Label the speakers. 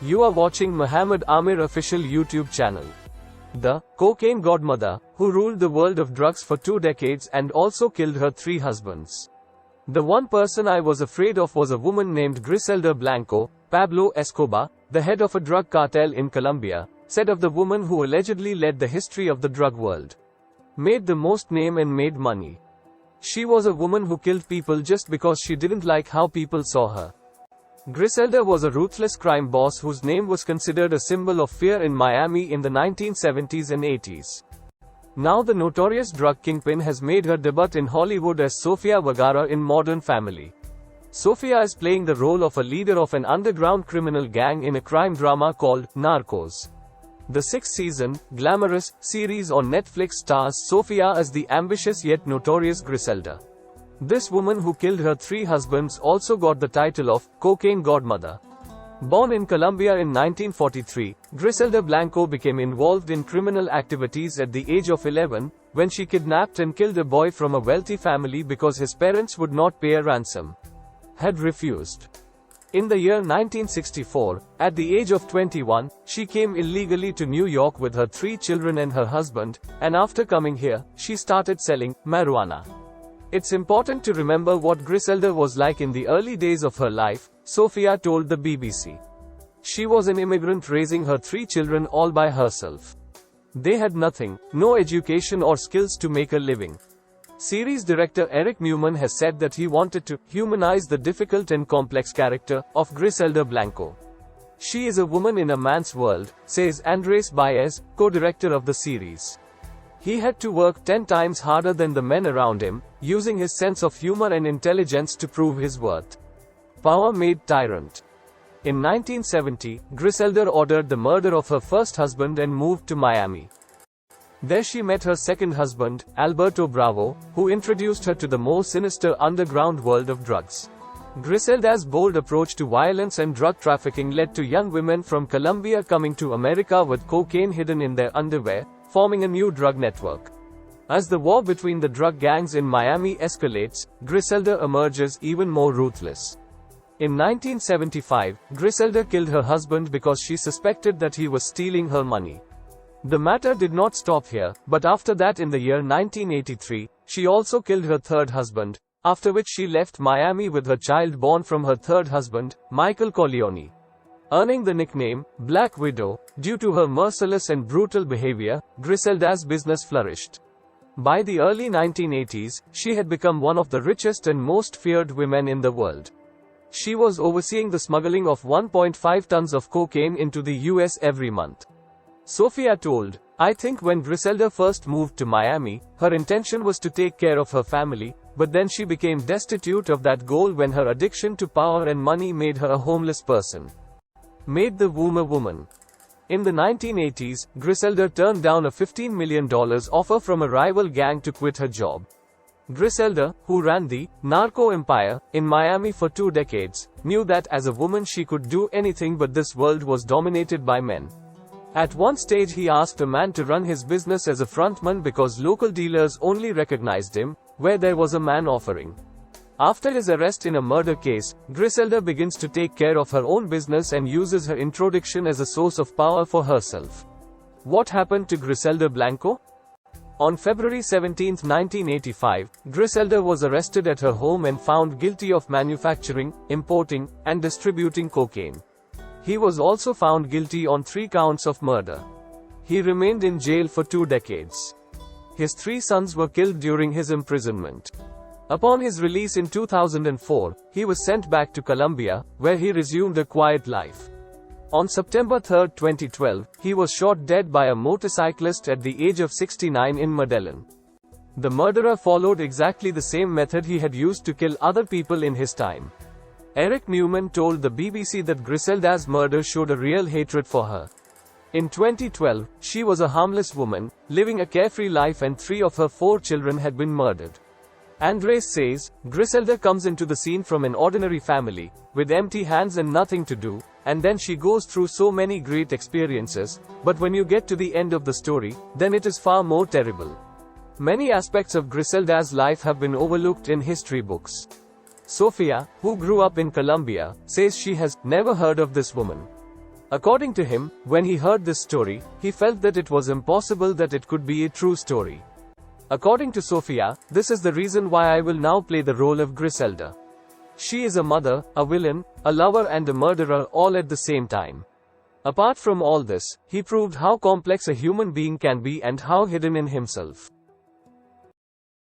Speaker 1: You are watching Muhammad Amir official YouTube channel. The cocaine godmother, who ruled the world of drugs for 2 decades and also killed her 3 husbands. The one person I was afraid of was a woman named Griselda Blanco. Pablo Escobar, the head of a drug cartel in Colombia, said of the woman who allegedly led the history of the drug world. Made the most name and made money. She was a woman who killed people just because she didn't like how people saw her. Griselda was a ruthless crime boss whose name was considered a symbol of fear in Miami in the 1970s and 80s. Now the notorious drug kingpin has made her debut in Hollywood as Sofia Vergara in Modern Family. Sofia is playing the role of a leader of an underground criminal gang in a crime drama called Narcos. The 6th-season, glamorous series on Netflix stars Sofia as the ambitious yet notorious Griselda. This woman who killed her 3 husbands also got the title of cocaine godmother. Born in Colombia in 1943, Griselda Blanco became involved in criminal activities at the age of 11, when she kidnapped and killed a boy from a wealthy family because his parents would not pay a ransom. Had refused. In the year 1964, at the age of 21, she came illegally to New York with her 3 children and her husband, and after coming here, she started selling marijuana. It's important to remember what Griselda was like in the early days of her life, Sofia told the BBC. She was an immigrant raising her 3 children all by herself. They had nothing, no education or skills to make a living. Series director Eric Newman has said that he wanted to humanize the difficult and complex character of Griselda Blanco. She is a woman in a man's world, says Andres Baez, co-director of the series. He had to work 10 times harder than the men around him, using his sense of humor and intelligence to prove his worth. Power made tyrant. In 1970, Griselda ordered the murder of her first husband and moved to Miami. There she met her second husband, Alberto Bravo, who introduced her to the more sinister underground world of drugs. Griselda's bold approach to violence and drug trafficking led to young women from Colombia coming to America with cocaine hidden in their underwear, forming a new drug network. As the war between the drug gangs in Miami escalates, Griselda emerges even more ruthless. In 1975, Griselda killed her husband because she suspected that he was stealing her money. The matter did not stop here, but after that in the year 1983, she also killed her third husband, after which she left Miami with her child born from her third husband, Michael Corleone. Earning the nickname, Black Widow, due to her merciless and brutal behavior, Griselda's business flourished. By the early 1980s, she had become one of the richest and most feared women in the world. She was overseeing the smuggling of 1.5 tons of cocaine into the US every month. Sofia told, "I think when Griselda first moved to Miami, her intention was to take care of her family, but then she became destitute of that goal when her addiction to power and money made her a homeless person. Made the womb a woman." In the 1980s, Griselda turned down a $15 million offer from a rival gang to quit her job. Griselda, who ran the narco empire in Miami for 2 decades, knew that as a woman she could do anything, but this world was dominated by men. At one stage he asked a man to run his business as a frontman because local dealers only recognized him where there was a man offering. After his arrest in a murder case, Griselda begins to take care of her own business and uses her introduction as a source of power for herself. What happened to Griselda Blanco? On February 17, 1985, Griselda was arrested at her home and found guilty of manufacturing, importing, and distributing cocaine. He was also found guilty on 3 counts of murder. He remained in jail for 2 decades. His 3 sons were killed during his imprisonment. Upon his release in 2004, he was sent back to Colombia, where he resumed a quiet life. On September 3, 2012, he was shot dead by a motorcyclist at the age of 69 in Medellin. The murderer followed exactly the same method he had used to kill other people in his time. Eric Newman told the BBC that Griselda's murder showed a real hatred for her. In 2012, she was a harmless woman, living a carefree life, and 3 of her 4 children had been murdered. Andres says, Griselda comes into the scene from an ordinary family, with empty hands and nothing to do, and then she goes through so many great experiences, but when you get to the end of the story, then it is far more terrible. Many aspects of Griselda's life have been overlooked in history books. Sofia, who grew up in Colombia, says she has never heard of this woman. According to him, when he heard this story, he felt that it was impossible that it could be a true story. According to Sophia, this is the reason why I will now play the role of Griselda. She is a mother, a villain, a lover and a murderer all at the same time. Apart from all this, he proved how complex a human being can be and how hidden in himself.